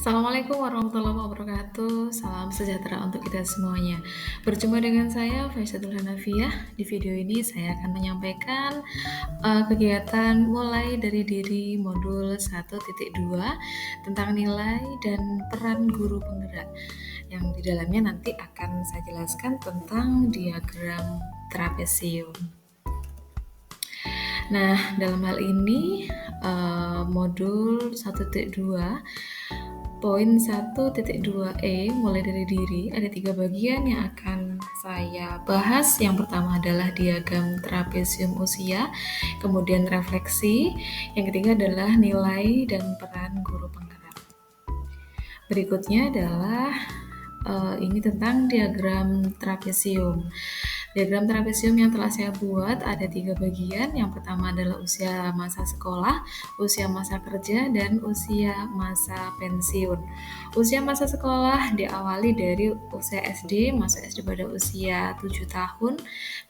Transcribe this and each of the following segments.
Assalamualaikum warahmatullahi wabarakatuh. Salam sejahtera untuk kita semuanya. Berjumpa dengan saya Faizatul Hanafiah. Di video ini saya akan menyampaikan kegiatan mulai dari diri modul 1.2 tentang nilai dan peran guru penggerak. Yang di dalamnya nanti akan saya jelaskan tentang diagram trapesium. Nah, dalam hal ini modul 1.2 poin 1.2e mulai dari diri ada 3 bagian yang akan saya bahas. Yang pertama adalah diagram trapesium usia, kemudian refleksi, yang ketiga adalah nilai dan peran guru penggerak. Berikutnya adalah ini tentang diagram trapesium. Diagram trapesium yang telah saya buat ada 3 bagian. Yang pertama adalah usia masa sekolah, usia masa kerja, dan usia masa pensiun. Usia masa sekolah diawali dari usia SD, masuk SD pada usia 7 tahun,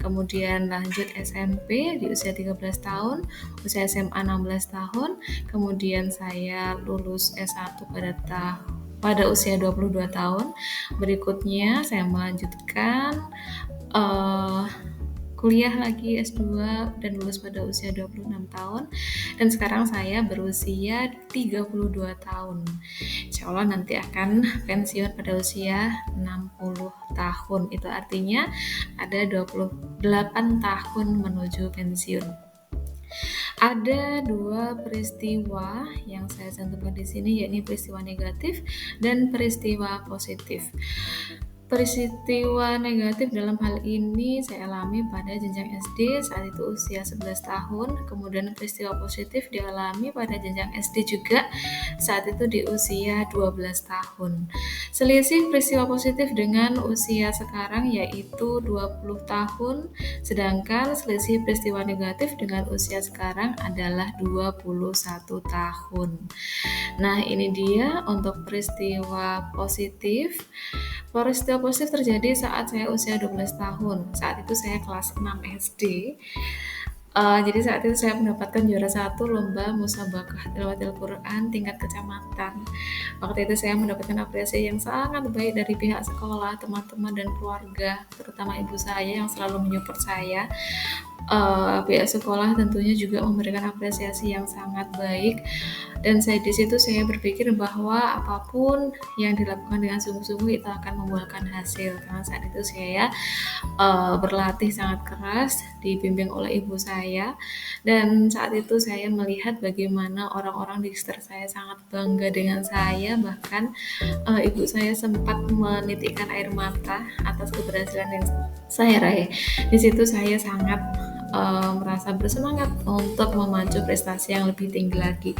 kemudian lanjut SMP di usia 13 tahun, usia SMA 16 tahun, kemudian saya lulus S1 pada usia 22 tahun. Berikutnya saya melanjutkan kuliah lagi S2 dan lulus pada usia 26 tahun, dan sekarang saya berusia 32 tahun. Insya Allah nanti akan pensiun pada usia 60 tahun. Itu artinya ada 28 tahun menuju pensiun. Ada 2 peristiwa yang saya cantumkan di sini, yakni peristiwa negatif dan peristiwa positif. Peristiwa negatif dalam hal ini saya alami pada jenjang SD, saat itu usia 11 tahun. Kemudian peristiwa positif dialami pada jenjang SD juga, saat itu di usia 12 tahun. Selisih peristiwa positif dengan usia sekarang yaitu 20 tahun, sedangkan selisih peristiwa negatif dengan usia sekarang adalah 21 tahun. Nah, ini dia untuk peristiwa positif. Peristiwa positif terjadi saat saya usia 12 tahun. Saat itu saya kelas 6 SD. Jadi saat itu saya mendapatkan juara 1 lomba musabaqah tilawatil Quran tingkat kecamatan. Waktu itu saya mendapatkan apresiasi yang sangat baik dari pihak sekolah, teman-teman, dan keluarga, terutama ibu saya yang selalu menyupport saya. Pihak sekolah tentunya juga memberikan apresiasi yang sangat baik, dan di situ saya berpikir bahwa apapun yang dilakukan dengan sungguh-sungguh itu akan membuahkan hasil. Karena saat itu saya berlatih sangat keras, dibimbing oleh ibu saya, dan saat itu saya melihat bagaimana orang-orang di sekitar saya sangat bangga dengan saya. Bahkan ibu saya sempat menitikkan air mata atas keberhasilan yang saya raih. Di situ saya sangat merasa bersemangat untuk memacu prestasi yang lebih tinggi lagi.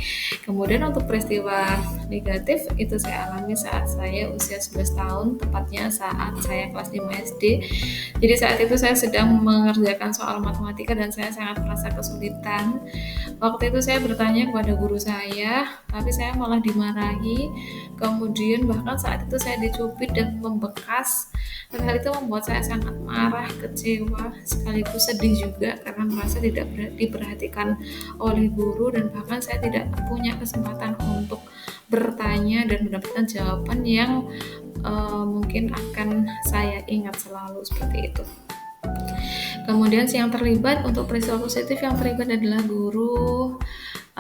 Kemudian untuk peristiwa negatif itu saya alami saat saya usia 11 tahun, tepatnya saat saya kelas 5 SD. Jadi saat itu saya sedang mengerjakan soal matematika dan saya sangat merasa kesulitan. Waktu itu saya bertanya kepada guru saya, tapi saya malah dimarahi. Kemudian bahkan saat itu saya dicubit dan membekas. Dan hal itu membuat saya sangat marah, kecewa, sekaligus sedih juga karena merasa tidak diperhatikan oleh guru, dan bahkan saya tidak punya kesempatan untuk bertanya dan mendapatkan jawaban yang mungkin akan saya ingat selalu seperti itu. Kemudian yang terlibat untuk peristiwa positif yang terlibat adalah guru,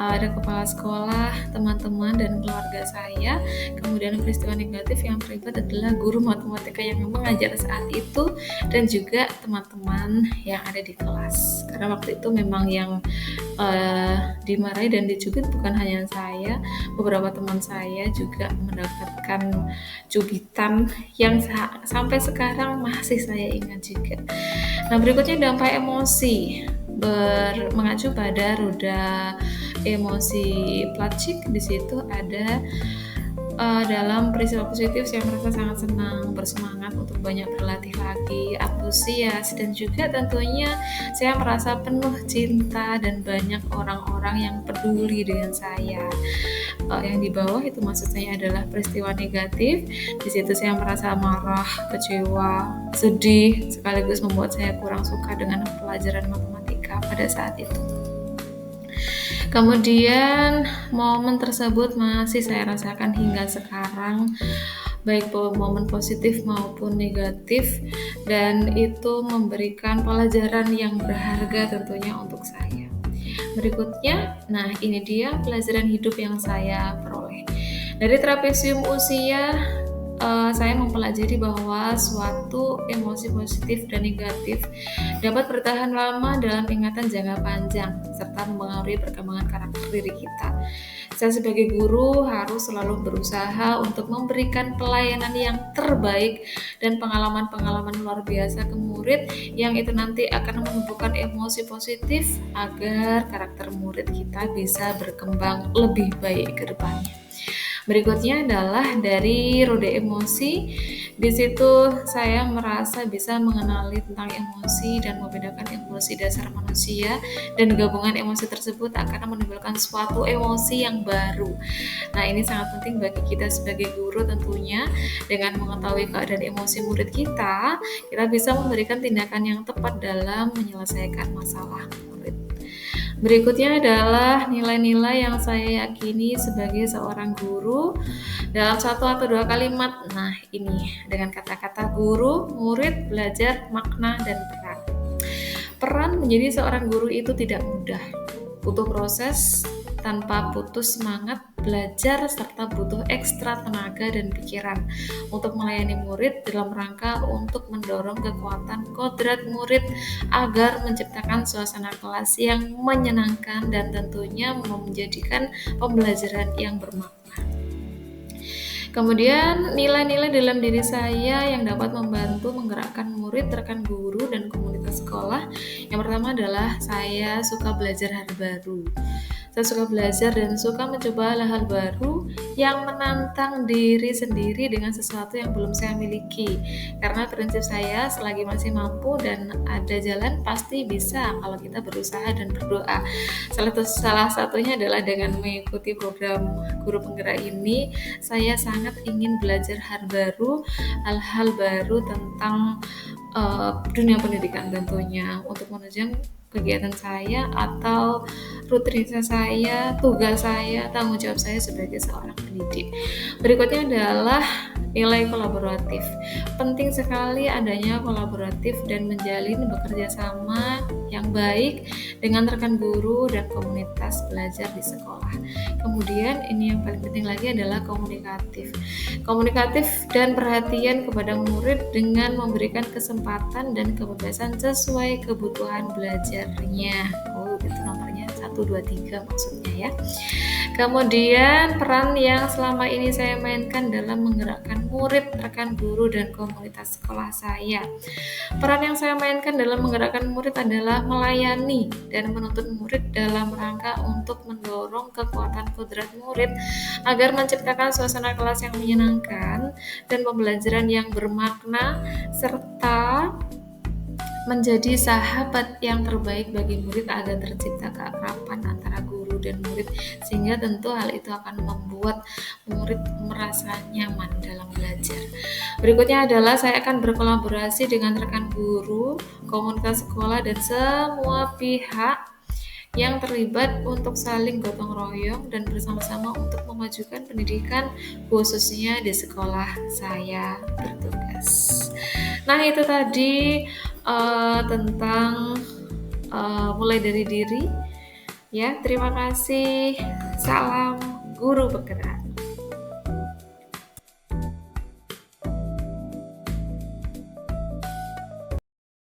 ada kepala sekolah, teman-teman, dan keluarga saya. Kemudian peristiwa negatif yang terlibat adalah guru matematika yang mengajar saat itu dan juga teman-teman yang ada di kelas. Karena waktu itu memang yang dimarahi dan dicubit bukan hanya saya, beberapa teman saya juga mendapatkan cubitan yang sampai sekarang masih saya ingat juga. Nah, berikutnya dampak emosi mengacu pada roda emosi Platschik. Di situ ada dalam peristiwa positif saya merasa sangat senang, bersemangat untuk banyak berlatih lagi, antusias, dan juga tentunya saya merasa penuh cinta dan banyak orang-orang yang peduli dengan saya. Yang di bawah itu maksud saya adalah peristiwa negatif. Di situ saya merasa marah, kecewa, sedih, sekaligus membuat saya kurang suka dengan pelajaran matematika pada saat itu. Kemudian momen tersebut masih saya rasakan hingga sekarang, baik momen positif maupun negatif, dan itu memberikan pelajaran yang berharga tentunya untuk saya. Berikutnya, nah ini dia pelajaran hidup yang saya peroleh. Dari trapesium usia, saya mempelajari bahwa suatu emosi positif dan negatif dapat bertahan lama dalam ingatan jangka panjang serta mempengaruhi perkembangan karakter diri kita. Saya sebagai guru harus selalu berusaha untuk memberikan pelayanan yang terbaik dan pengalaman-pengalaman luar biasa ke murid yang itu nanti akan menumbuhkan emosi positif agar karakter murid kita bisa berkembang lebih baik ke depannya. Berikutnya adalah dari roda emosi. Di situ saya merasa bisa mengenali tentang emosi dan membedakan emosi dasar manusia, dan gabungan emosi tersebut akan menimbulkan suatu emosi yang baru. Nah, ini sangat penting bagi kita sebagai guru tentunya. Dengan mengetahui keadaan emosi murid kita bisa memberikan tindakan yang tepat dalam menyelesaikan masalah murid. Berikutnya adalah nilai-nilai yang saya yakini sebagai seorang guru dalam satu atau dua kalimat. Nah, ini dengan kata-kata guru, murid, belajar, makna, dan peran. Peran menjadi seorang guru itu tidak mudah. Butuh proses tanpa putus semangat belajar serta butuh ekstra tenaga dan pikiran untuk melayani murid dalam rangka untuk mendorong kekuatan kodrat murid agar menciptakan suasana kelas yang menyenangkan dan tentunya menjadikan pembelajaran yang bermakna. Kemudian nilai-nilai dalam diri saya yang dapat membantu menggerakkan murid, rekan guru, dan komunitas sekolah. Yang pertama adalah saya suka belajar hal baru. Saya suka belajar dan suka mencoba hal-hal baru yang menantang diri sendiri dengan sesuatu yang belum saya miliki. Karena prinsip saya selagi masih mampu dan ada jalan pasti bisa kalau kita berusaha dan berdoa. Salah satunya adalah dengan mengikuti program Guru Penggerak ini, saya sangat ingin belajar hal-hal baru tentang dunia pendidikan tentunya untuk menunjang kegiatan saya atau rutinitas saya, tugas saya, tanggung jawab saya sebagai seorang pendidik. Berikutnya adalah nilai kolaboratif. Penting sekali adanya kolaboratif dan menjalin bekerja sama yang baik dengan rekan guru dan komunitas belajar di sekolah. Kemudian ini yang paling penting lagi adalah komunikatif. Komunikatif dan perhatian kepada murid dengan memberikan kesempatan dan kebebasan sesuai kebutuhan belajarnya. Itu nomornya 1, 2, 3 maksudnya ya. Kemudian peran yang selama ini saya mainkan dalam menggerakkan murid, rekan guru, dan komunitas sekolah saya. Peran yang saya mainkan dalam menggerakkan murid adalah melayani dan menuntun murid dalam rangka untuk mendorong kekuatan kodrat murid agar menciptakan suasana kelas yang menyenangkan dan pembelajaran yang bermakna serta menjadi sahabat yang terbaik bagi murid agar tercipta keakraban antara guru dan murid, sehingga tentu hal itu akan membuat murid merasa nyaman dalam belajar. Berikutnya adalah saya akan berkolaborasi dengan rekan guru, komunitas sekolah, dan semua pihak yang terlibat untuk saling gotong royong dan bersama-sama untuk memajukan pendidikan khususnya di sekolah saya bertugas. Nah, itu tadi tentang mulai dari diri ya. Terima kasih. Salam guru bergerak.